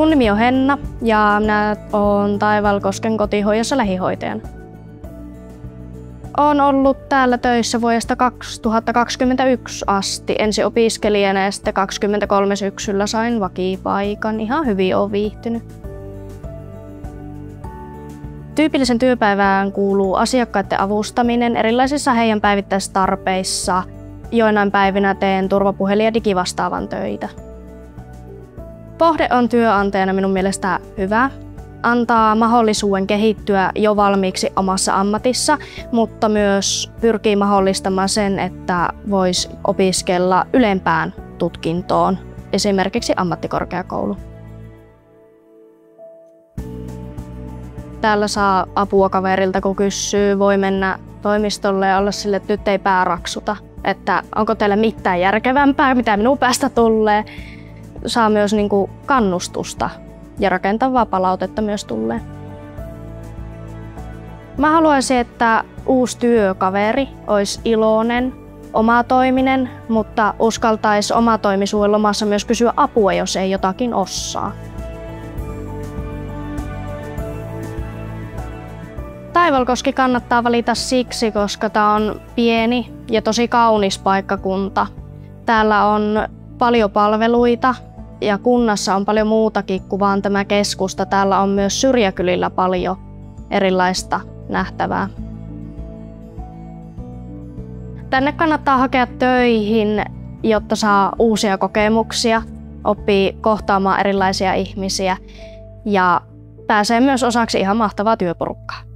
Mun nimi on Henna ja minä olen Taivalkosken kotihoidossa lähihoitajana. Olen ollut täällä töissä vuodesta 2021 asti ensin opiskelijana ja sitten 2023 syksyllä sain vakipaikan. Ihan hyvin olen viihtynyt. Tyypillisen työpäivään kuuluu asiakkaiden avustaminen erilaisissa heidän päivittäistarpeissa. Joinain päivinä teen turvapuhelin- ja digivastaavan töitä. Pohde on työnantajana minun mielestä hyvä. Antaa mahdollisuuden kehittyä jo valmiiksi omassa ammatissa, mutta myös pyrkii mahdollistamaan sen, että voisi opiskella ylempään tutkintoon, esimerkiksi ammattikorkeakoulu. Täällä saa apua kaverilta, kun kysyy, voi mennä toimistolle ja olla sille, että nyt ei pää raksuta, että onko teillä mitään järkevämpää, mitä minun päästä tulee. Saa myös kannustusta ja rakentavaa palautetta myös tulee. Mä haluaisin, että uusi työkaveri olisi iloinen, omatoiminen, mutta uskaltaisi omatoimisuuden lomassa myös kysyä apua, jos ei jotakin osaa. Taivalkoski kannattaa valita siksi, koska tämä on pieni ja tosi kaunis paikkakunta. Täällä on paljon palveluita ja kunnassa on paljon muutakin kuin vain tämä keskusta. Täällä on myös syrjäkylillä paljon erilaista nähtävää. Tänne kannattaa hakea töihin, jotta saa uusia kokemuksia, oppii kohtaamaan erilaisia ihmisiä ja pääsee myös osaksi ihan mahtavaa työporukkaa.